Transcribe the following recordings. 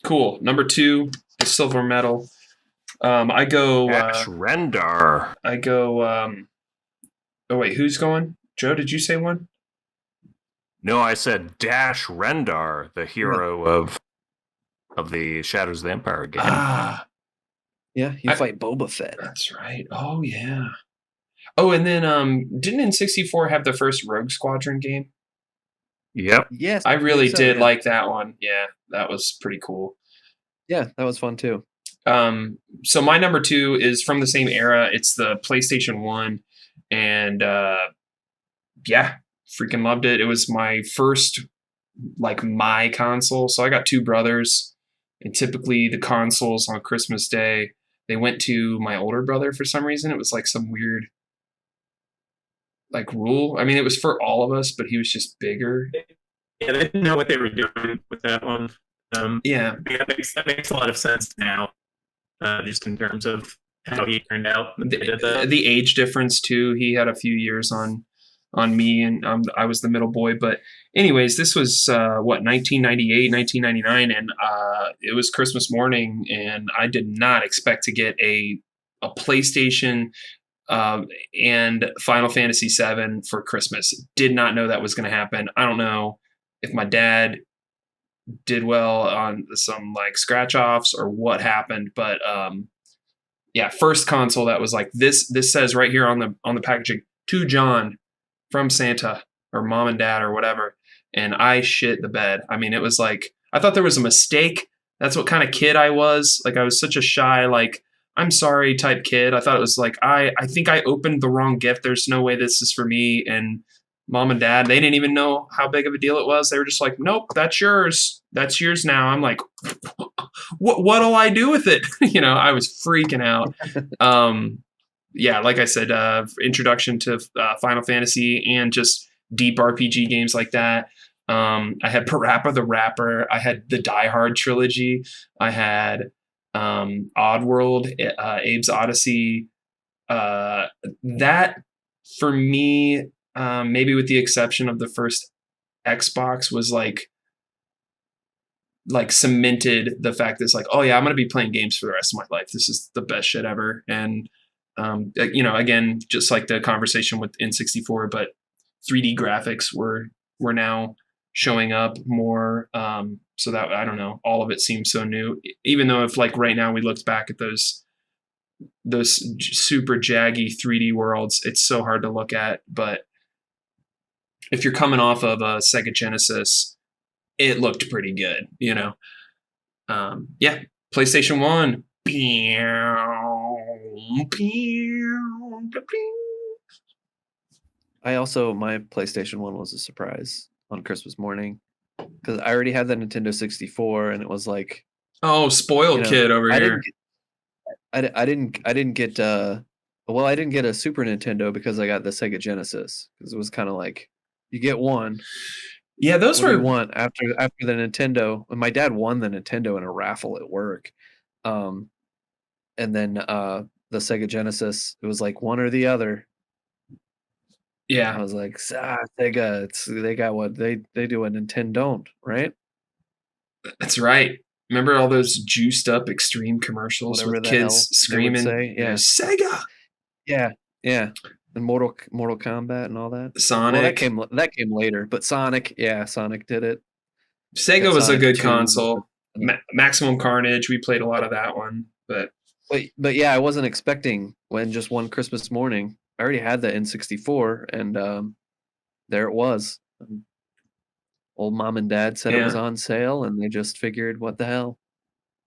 Cool. Number 2, the silver medal. I go. Ash Rendar. I go. Oh wait, who's going? Joe, did you say one? No, I said Dash Rendar, the hero of the Shadows of the Empire game. Ah, yeah, you fight Boba Fett. That's right. Oh yeah. Oh, and then didn't N64 have the first Rogue Squadron game? Yep. Yes, I really did like that one. Yeah, that was pretty cool. Yeah, that was fun too. So my number 2 is from the same era. It's the PlayStation 1, and yeah, freaking loved it. It was my first my console. So I got 2 brothers, and typically the consoles on Christmas Day, they went to my older brother for some reason. It was like some weird rule. I mean, it was for all of us, but he was just bigger. Yeah, they didn't know what they were doing with that one. Yeah, that makes a lot of sense now, just in terms of how he turned out. The age difference too. He had a few years on me, and I was the middle boy. But anyways, this was 1998, 1999, and it was Christmas morning, and I did not expect to get a PlayStation and Final Fantasy VII for Christmas. Did not know that was going to happen. I don't know if my dad did well on some scratch offs or what happened, but yeah, first console that was like this. This says right here on the packaging, to John from Santa or mom and dad or whatever, and I shit the bed. I mean, it was like I thought there was a mistake. That's what kind of kid I was. I was such a shy I'm sorry type kid. I thought it was I think I opened the wrong gift. There's no way this is for me. And mom and dad, they didn't even know how big of a deal it was. They were just like, nope, that's yours. That's yours now. I'm like, what'll I do with it? I was freaking out. Yeah, like I said, introduction to Final Fantasy and just deep RPG games like that. I had Parappa the Rapper. I had the Die Hard trilogy. I had Oddworld, Abe's Odyssey. That for me, maybe with the exception of the first Xbox, was cemented the fact that it's oh yeah, I'm going to be playing games for the rest of my life. This is the best shit ever. And again, just like the conversation with N64, but 3D graphics were now showing up more. So that, I don't know, all of it seems so new, even though if right now we looked back at those super jaggy 3D worlds, it's so hard to look at. But if you're coming off of a Sega Genesis, it looked pretty good, yeah, PlayStation 1. My PlayStation 1 was a surprise on Christmas morning because I already had the Nintendo 64, and it was oh, spoiled kid over here. I didn't get I didn't get a Super Nintendo because I got the Sega Genesis, because it was kind of you get one. Yeah, those were one after the Nintendo. And my dad won the Nintendo in a raffle at work, and then the Sega Genesis, it was one or the other. Yeah, I was like, Sega, they got what they do what Nintendo don't, right? That's right. Remember all those juiced up extreme commercials with kids screaming, yeah, Sega. Yeah, and Mortal Kombat and all that. Sonic. Well, that came later, but Sonic did it. Sega was a good console. Maximum Carnage, we played a lot of that one, but yeah, I wasn't expecting when just one Christmas morning I already had the N64, and there it was. Old mom and dad said it was on sale, and they just figured, what the hell?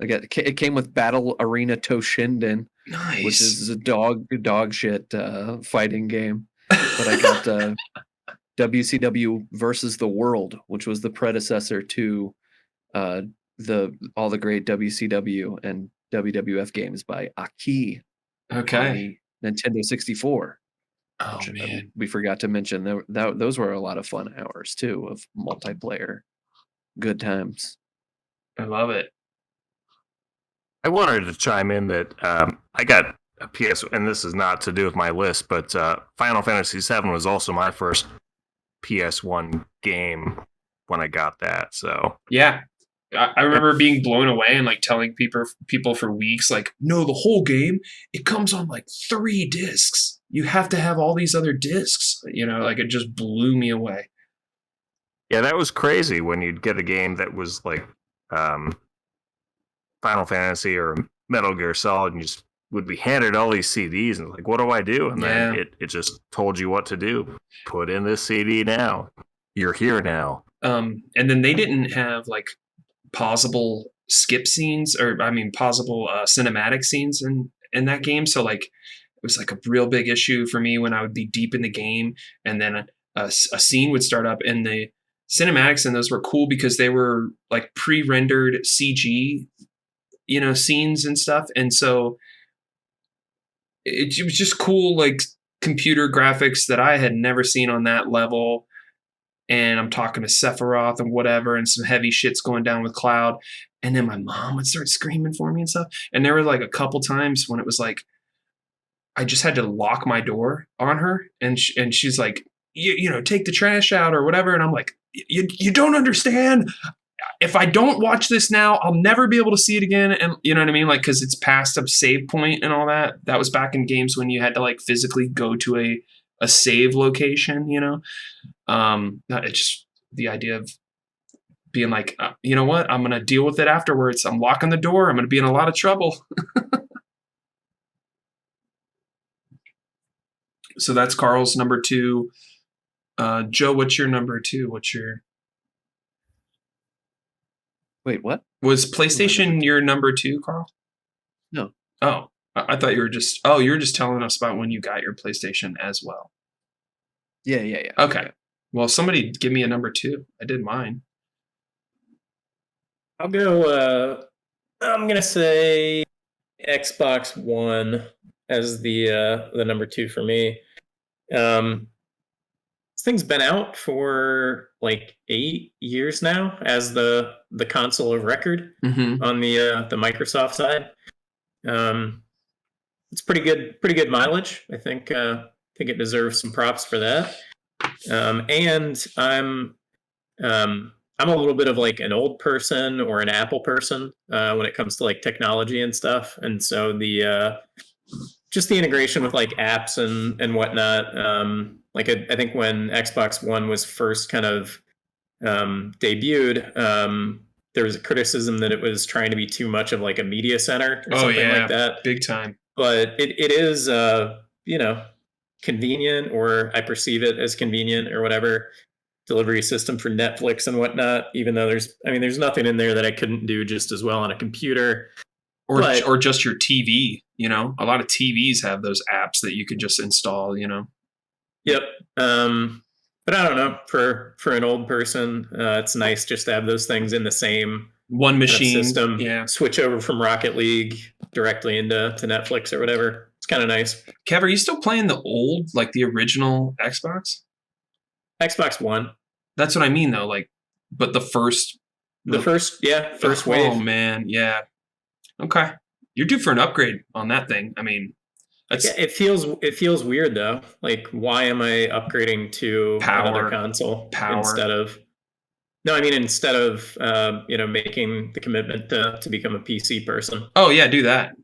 It came with Battle Arena Toshinden, nice, which is a dog shit fighting game. But I got WCW versus the World, which was the predecessor to all the great WCW and WWF games by Aki. Okay. Nintendo 64. Oh man, we forgot to mention those were a lot of fun hours too of multiplayer. Good times. I love it. I wanted to chime in that I got a PS, and this is not to do with my list, but Final Fantasy VII was also my first PS1 game when I got that. So yeah, I remember being blown away and like telling people for weeks, like, no, the whole game, it comes on like 3 discs. You have to have all these other discs. Like it just blew me away. Yeah, that was crazy when you'd get a game that was like Final Fantasy or Metal Gear Solid, and you just would be handed all these CDs, and like, what do I do? And then it just told you what to do. Put in this CD now. You're here now. And then they didn't have like pausable skip scenes, or I mean pausable cinematic scenes in that game. So like it was like a real big issue for me when I would be deep in the game and then a scene would start up, and the cinematics and those were cool because they were like pre-rendered CG, scenes and stuff. And so it was just cool, like computer graphics that I had never seen on that level. And I'm talking to Sephiroth and whatever, and some heavy shit's going down with Cloud. And then my mom would start screaming for me and stuff. And there were like a couple times when it was like, I just had to lock my door on her. And she's like, take the trash out or whatever. And I'm like, you don't understand. If I don't watch this now, I'll never be able to see it again. And you know what I mean? Like, cause it's past a save point and all that. That was back in games when you had to like physically go to a save location, it's just the idea of being like, you know what? I'm going to deal with it afterwards. I'm locking the door. I'm going to be in a lot of trouble. So that's Carl's number 2. Joe, what's your number 2? Wait, what? Was PlayStation your number 2, Carl? No. Oh, I thought you were just telling us about when you got your PlayStation as well. Yeah. Okay. Well, somebody give me a number 2. I did mine. I'll go. I'm gonna say Xbox One as the number 2 for me. This thing's been out for like 8 years now as the console of record on the Microsoft side. It's pretty good mileage. I think it deserves some props for that. And I'm a little bit of like an old person or an Apple person when it comes to like technology and stuff. And so just the integration with like apps and whatnot. I think when Xbox One was first kind of debuted, there was a criticism that it was trying to be too much of like a media center or something like that. Big time. But it is, convenient, or I perceive it as convenient or whatever, delivery system for Netflix and whatnot, even though there's nothing in there that I couldn't do just as well on a computer. Or just your TV, a lot of TVs have those apps that you can just install, Yep. But I don't know, for an old person, it's nice just to have those things in the same one machine system. Yeah. Switch over from Rocket League directly into Netflix or whatever. It's kind of nice. Kev, are you still playing the old, like the original Xbox? Xbox One. That's what I mean, though. Like, but first wave. Oh man, yeah. Okay, you're due for an upgrade on that thing. I mean, it feels weird though. Like, why am I upgrading to another console instead of? No, I mean instead of making the commitment to become a PC person. Oh yeah, do that.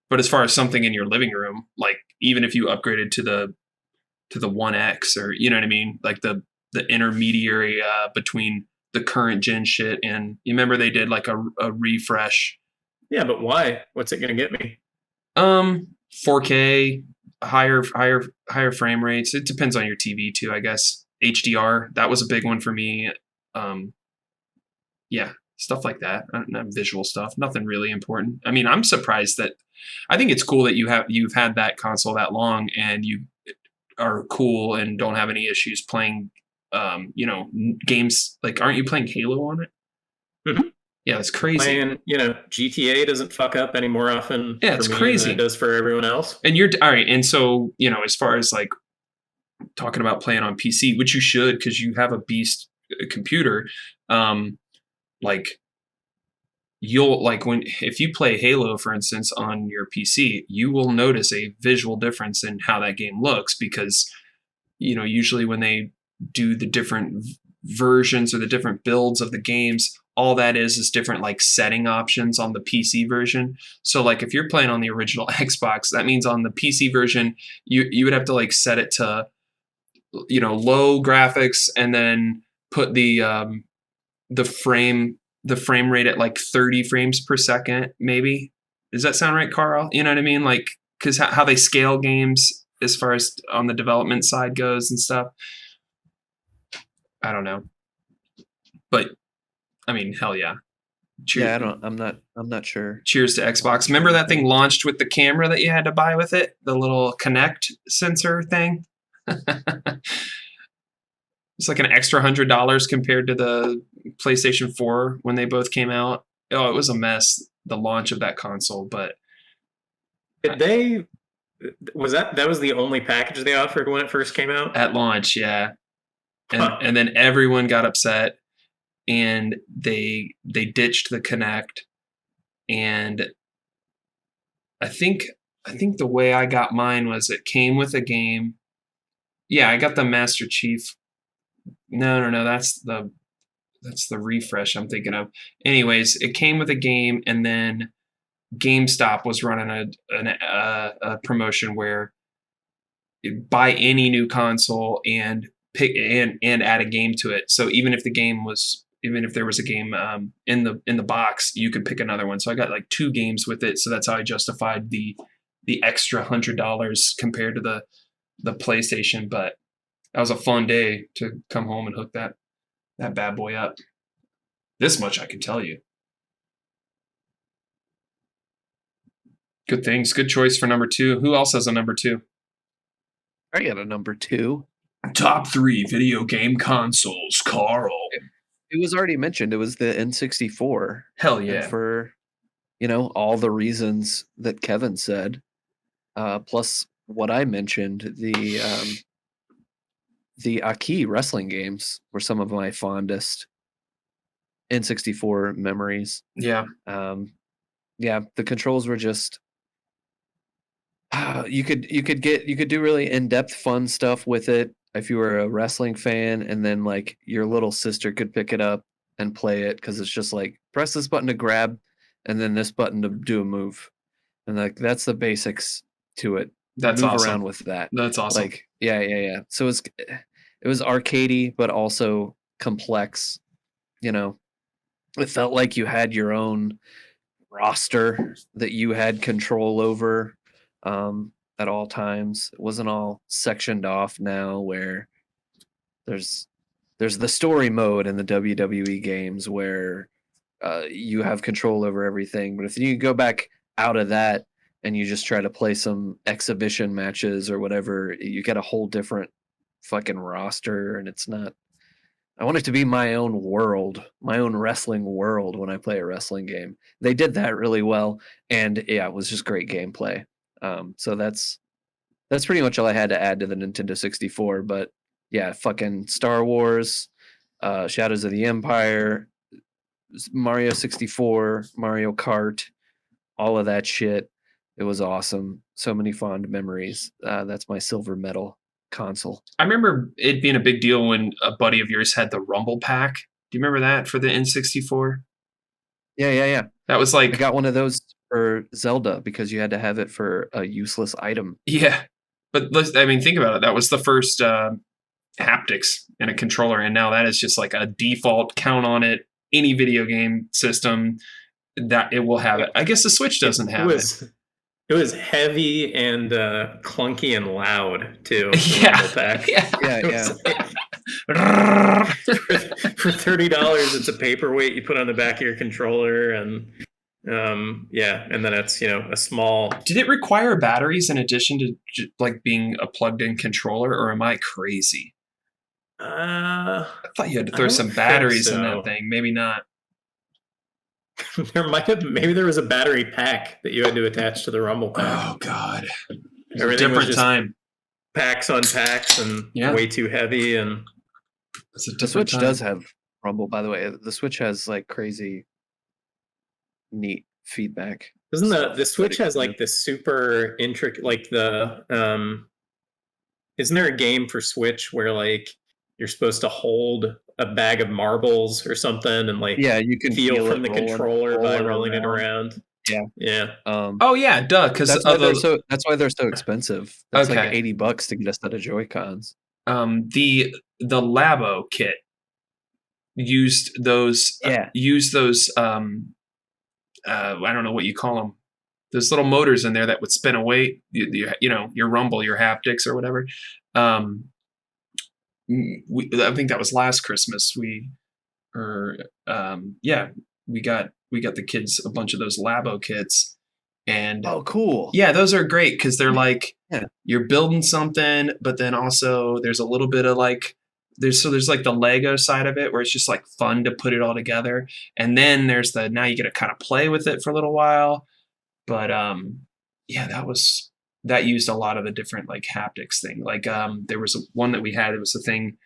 But as far as something in your living room, like even if you upgraded to the One X, or you know what I mean, like the intermediary between the current gen shit, and you remember they did like a refresh. Yeah, but why? What's it gonna get me? 4K, higher frame rates. It depends on your TV too, I guess. HDR, that was a big one for me. Yeah, stuff like that. Not visual stuff. Nothing really important. I mean, I'm surprised that. I think it's cool that you've had that console that long and you are cool and don't have any issues playing. Games like, aren't you playing Halo on it? Mm-hmm. Yeah, it's crazy. Playing, GTA doesn't fuck up any more often. Yeah, it's crazy. Than it does for everyone else. And you're all right. And so, as far as like talking about playing on PC, which you should, because you have a beast computer, like you'll like if you play Halo, for instance, on your PC, you will notice a visual difference in how that game looks, because usually when they do the different versions or the different builds of the games, all that is different like setting options on the PC version. So like if you're playing on the original Xbox, that means on the PC version you would have to like set it to low graphics and then put the frame rate at like 30 frames per second maybe. Does that sound right, Carl? You know what I mean? Like cuz how they scale games as far as on the development side goes and stuff. I don't know. But I mean, hell yeah. Yeah, I'm not sure. Cheers to Xbox. Remember that thing launched with the camera that you had to buy with it? The little Kinect sensor thing? It's like an extra $100 compared to the PlayStation 4 when they both came out. Oh, it was a mess, the launch of that console, but Did they? That was the only package they offered when it first came out? at launch, yeah. Huh. And then everyone got upset and they ditched the Kinect. And I think the way I got mine was it came with a game. Yeah, I got the Master Chief. No, that's the refresh I'm thinking of. Anyways, it came with a game, and then GameStop was running a promotion where you buy any new console and pick and add a game to it. So even if there was a game in the box, you could pick another one. So I got like 2 games with it. So that's how I justified the extra $100 compared to the PlayStation. But that was a fun day to come home and hook that bad boy up. This much I can tell you. Good things. Good choice for number 2. Who else has a number 2? I got a number 2. Top 3 video game consoles, Carl. It was already mentioned. It was the N64. Hell yeah. And for, all the reasons that Kevin said, plus what I mentioned, the Aki wrestling games were some of my fondest N64 memories. Yeah. Yeah, the controls were just you could do really in-depth fun stuff with it if you were a wrestling fan, and then like your little sister could pick it up and play it because it's just like press this button to grab and then this button to do a move. And like that's the basics to it. That's move awesome. around with that. That's awesome. Like yeah. So it was arcadey but also complex, It felt like you had your own roster that you had control over at all times. It wasn't all sectioned off now where there's the story mode in the WWE games where you have control over everything. But if you go back out of that and you just try to play some exhibition matches or whatever, you get a whole different fucking roster, and it's not. I want it to be my own world, my own wrestling world when I play a wrestling game. They did that really well, and yeah, it was just great gameplay. So that's pretty much all I had to add to the Nintendo 64. But yeah, fucking Star Wars, Shadows of the Empire, Mario 64, Mario Kart, all of that shit. It was awesome. So many fond memories. That's my silver medal console. I remember it being a big deal when a buddy of yours had the Rumble Pack. Do you remember that for the N64? Yeah. That was like I got one of those for Zelda because you had to have it for a useless item. Yeah, but think about it. That was the first haptics in a controller, and now that is just like a default. Count on it. Any video game system that it will have it. I guess the Switch doesn't have it. It was heavy and clunky and loud too. Yeah. For $30, it's a paperweight you put on the back of your controller, and and then it's a small. Did it require batteries in addition to like being a plugged-in controller, or am I crazy? I thought you had to throw some batteries in that thing. Maybe not. Maybe there was a battery pack that you had to attach to the Rumble Pack. Oh God, everything different was just time. Packs on packs and way too heavy. And the Switch does have Rumble, by the way. The Switch has like crazy, neat feedback. Doesn't the Switch has like this super intricate, like the isn't there a game for Switch where like you're supposed to hold a bag of marbles or something and like Yeah, you can feel from it the controller by rolling it around. around. Yeah. Yeah. Oh yeah, duh. Because That's why they're so expensive. That's like Okay. $80 to get a set of Joy-Cons. the Labo kit used those Yeah. I don't know what you call them. Those little motors in there that would spin away, you know, your rumble, your haptics or whatever. I think that was last Christmas. We got the kids a bunch of those Labo kits, and Oh, cool. yeah, those are great because they're like Yeah. you're building something, but then also there's a little bit of like there's like the Lego side of it where it's just like fun to put it all together, and then there's now you get to kind of play with it for a little while. But yeah, that used a lot of the different like haptics thing. Like there was one that we had. It was a thing.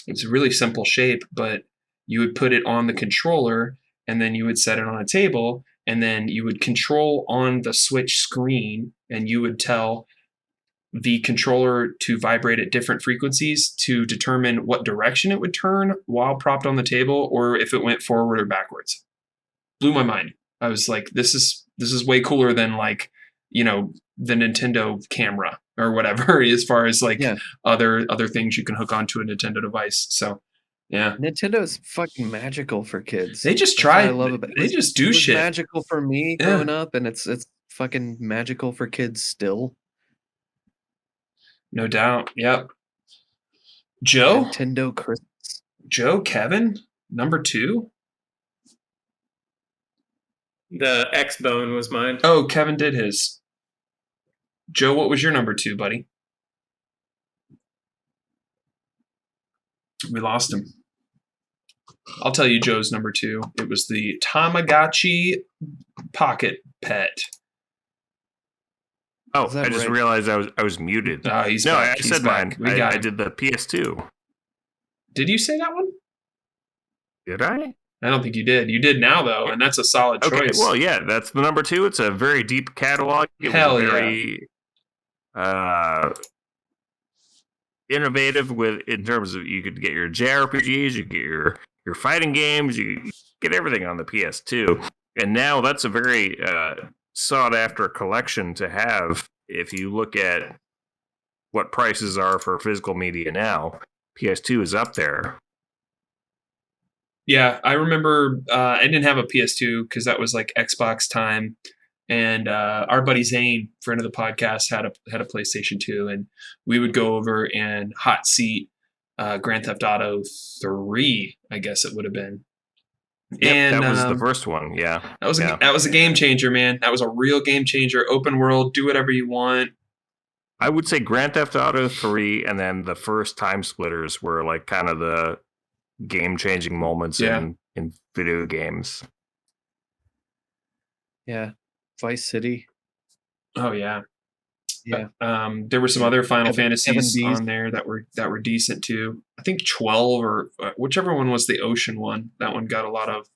It was a really simple shape, but you would put it on the controller, and then you would set it on a table, and then you would control on the Switch screen, and you would tell the controller to vibrate at different frequencies to determine what direction it would turn while propped on the table, or if it went forward or backwards. Blew my mind. I was like, this is way cooler than like, you know, the Nintendo camera or whatever, as far as like other things you can hook onto a Nintendo device. So yeah. Nintendo's fucking magical for kids. They just That's what try. I love about it. They just do It was shit. magical for me growing up, and it's fucking magical for kids still. No doubt. Yep. Joe? Nintendo Christmas. Joe, Kevin, number 2? The X-Bone was mine. Oh, Kevin did his. Joe, what was your number 2, buddy? We lost him. I'll tell you Joe's number 2. It was the Tamagotchi Pocket Pet. Oh, I just realized I was muted. Oh, he's no, back. I said mine. I did the PS2. Did you say that one? Did I? I don't think you did. You did now, though, and that's a solid choice. Okay, well, yeah, that's the number 2. It's a very deep catalog. It Hell was very innovative in terms of you could get your JRPGs, you get your fighting games, you get everything on the PS2. And now that's a very sought after collection to have. If you look at what prices are for physical media now, PS2 is up there. Yeah, I remember I didn't have a PS2 because that was like Xbox time, and our buddy Zane, friend of the podcast, had a PlayStation 2, and we would go over and hot seat Grand Theft Auto 3, I guess it would have been. Yep, and that was the first one. Yeah, that was a game changer, man. That was a real game changer. Open world, do whatever you want. I would say Grand Theft Auto 3, and then the first Time Splitters were like kind of the game-changing moments in video games. Yeah, Vice City. Oh yeah. Yeah. There were some other Final Fantasies on there that were decent too. I think 12 or whichever one was the Ocean one. That one got a lot of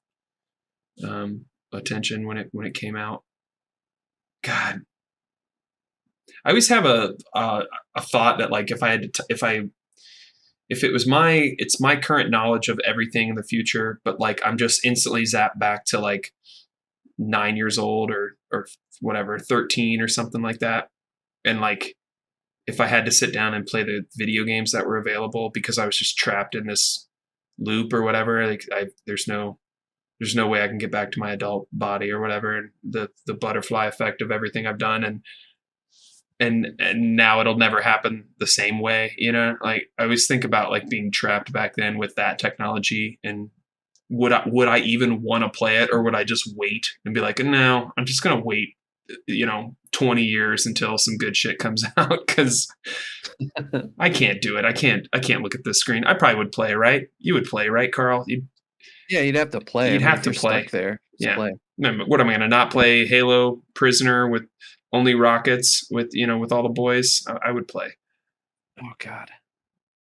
attention when it came out. God, I always have a thought that like if I had to if it was it's my current knowledge of everything in the future, but like I'm just instantly zapped back to like 9 years old or whatever, 13 or something like that. And like, if I had to sit down and play the video games that were available because I was just trapped in this loop or whatever, like there's no way I can get back to my adult body or whatever. And the butterfly effect of everything I've done and now it'll never happen the same way, you know? Like I always think about like being trapped back then with that technology, and would I even want to play it, or would I just wait and be like, no, I'm just going to wait, 20 years until some good shit comes out, because I can't do it. I can't look at the screen. I probably would play, right? You would play, right, Carl? You'd have to play. You'd have to play. Stuck there. Yeah. Play. What am I going to not play Halo Prisoner with only rockets with all the boys? I would play. Oh God.